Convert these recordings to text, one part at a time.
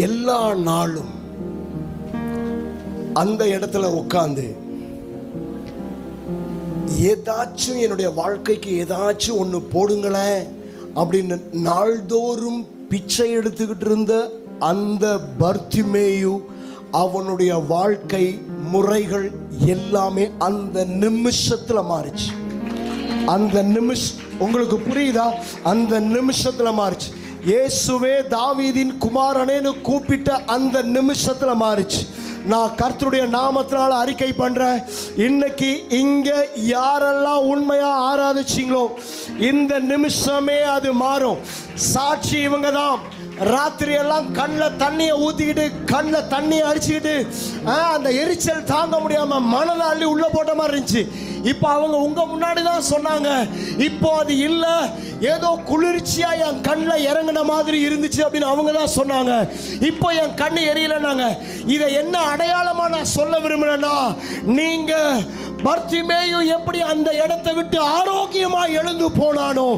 எல்லா நாளும் அந்த இடத்துல உட்கார்ந்து ஏதாச்சும் என்னுடைய வாழ்க்கைக்கு ஏதாச்சும் ஒன்று போடுங்களேன் அப்படின்னு நாள்தோறும் பிச்சை எடுத்துக்கிட்டு இருந்த அந்த பர்த்திமேயு, அவனுடைய வாழ்க்கை முறைகள் எல்லாமே அந்த நிமிஷத்துல மாறிச்சு. அந்த உங்களுக்கு புரியுதா? அந்த நிமிஷத்துல மாறிச்சு. இயேசுவே தாவீதின் குமாரனேன்னு கூப்பிட்ட அந்த நிமிஷத்துல மாறிச்சு. நான் கர்த்தருடைய நாமத்தினால அறிக்கை பண்றேன், இன்னைக்கு இங்க யாரெல்லாம் உண்மையா ஆராதிச்சீங்களோ இந்த நிமிஷமே அது மாறும். சாட்சி இவங்க தான். ராத்திரி எல்லாம் கண்ணில் தண்ணியை ஊத்திக்கிட்டு கண்ணில் தண்ணியை அடிச்சுக்கிட்டு அந்த எரிச்சல் தாங்க முடியாம மனதை அள்ளி உள்ள போட்ட மாதிரி இருந்துச்சு. இப்போ அவங்க உங்க முன்னாடி தான் சொன்னாங்க, இப்போ அது இல்லை, ஏதோ குளிர்ச்சியா என் கண்ணில் இறங்கின மாதிரி இருந்துச்சு அப்படின்னு அவங்க தான் சொன்னாங்க. இப்போ என் கண்ணு எரியலன்னாங்க. இதை என்ன அடையாளமா நான் சொல்ல விரும்புறேன்னா, நீங்க பர்த்திமேயு எப்படி அந்த இடத்தை விட்டு ஆரோக்கியமா எழுந்து போனானோ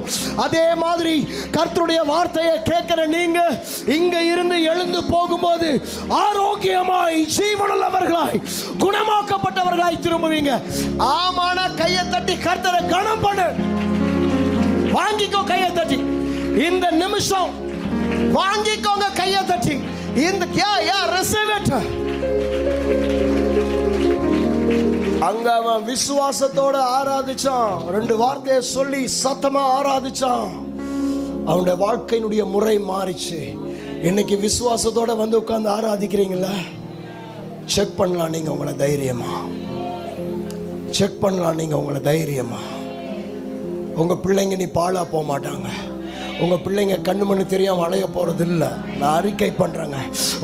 அதே மாதிரி கர்த்தருடைய வார்த்தையை கேட்கிற நீங்க இங்க இருந்து எழுந்து போகும்போது ஆரோக்கியமாய் ஜீவனுள்ளவர்களாய் குணமாக்கப்பட்டவர்களாய் திரும்புவீங்க. ஆமான கையை தட்டி கர்த்தரை கனம் பண்ணு. வாங்கிக்கோ கையை தட்டி இந்த நிமிஷம், வாங்கிக்கோங்க கையை தட்டி. இந்த அங்க அவன் விசுவாசத்தோட ஆராதிச்சான். 2 வார்த்தையை சொல்லி சத்தமா ஆராதிச்சான். அவனுடைய வாழ்க்கையினுடைய முறை மாறிச்சு. இன்னைக்கு விசுவாசத்தோட வந்து உட்கார்ந்து ஆராதிக்கிறீங்களா? செக் பண்ணலாம் நீங்க உங்களை தைரியமா. செக் பண்ணலாம் நீங்க உங்களை தைரியமா. உங்க பிள்ளைங்க நீ பாழா போக மாட்டாங்க. உங்க பிள்ளைங்க கண்ணு மண்ணு தெரியாம அலைய போறது இல்லை. நான் அறிக்கை பண்றேங்க,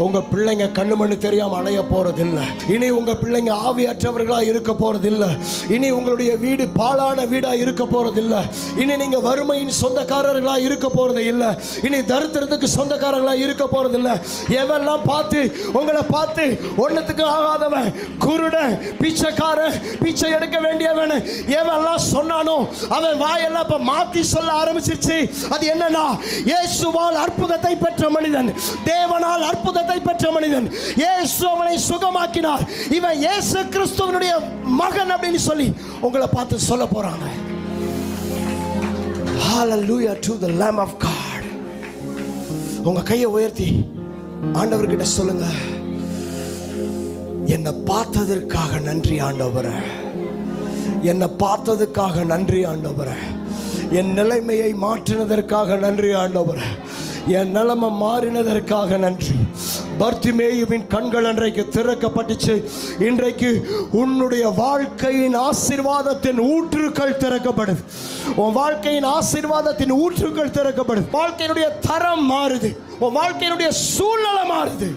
உங்க பிள்ளைங்க கண்ணு மண்ணு தெரியாம அலைய போறது இல்லை. இனி உங்க பிள்ளைங்க ஆவியற்றவர்களா இருக்க போறது இல்லை. இனி உங்களுடைய வீடு பாழான வீடா இருக்க போறது இல்லை. இனி நீங்க வறுமையின் சொந்தக்காரர்களா இருக்க போறது இல்லை. இனி தரித்திரத்துக்கு சொந்தக்காரர்களா இருக்க போறது இல்லை. எவெல்லாம் பார்த்து உங்களை பார்த்து ஒன்னத்துக்கு ஆகாதவன், குருடன், பிச்சைக்காரன், பிச்சை எடுக்க வேண்டியவன் எவெல்லாம் சொன்னானோ அவன் வாயெல்லாம் இப்ப மாத்தி சொல்ல ஆரம்பிச்சிருச்சு. அது என்னன்னா, இயேசுவால் அற்புதத்தை பெற்ற மனிதன், தேவனால் அற்புதத்தை பெற்ற மனிதன், இயேசு அவனை சுகமாக்கினார், இவன் இயேசு கிறிஸ்துவினுடைய மகன் அப்படின்னு சொல்லி உங்களை பார்த்து சொல்ல போறாங்க. Hallelujah to the Lamb of God. உங்க கையை உயர்த்தி ஆண்டவர்கிட்ட சொல்லுங்க, என்னை பார்த்ததற்காக நன்றி ஆண்டவரே, என்னை பார்த்ததுக்காக நன்றி ஆண்டவரே, என் நிலைமையை மாற்றினதற்காக நன்றி ஆண்டவரே, என் நிலைமை மாறினதற்காக நன்றி. பர்த்திமேயுவின் கண்கள் அன்றைக்கு திறக்கப்பட்டுச்சு. இன்றைக்கு உன்னுடைய வாழ்க்கையின் ஆசீர்வாதத்தின் ஊற்றுக்கள் திறக்கப்படுது. உன் வாழ்க்கையின் ஆசீர்வாதத்தின் ஊற்றுக்கள் திறக்கப்படுது. வாழ்க்கையினுடைய தரம் மாறுது. உன் வாழ்க்கையினுடைய சூழ்நிலை மாறுது.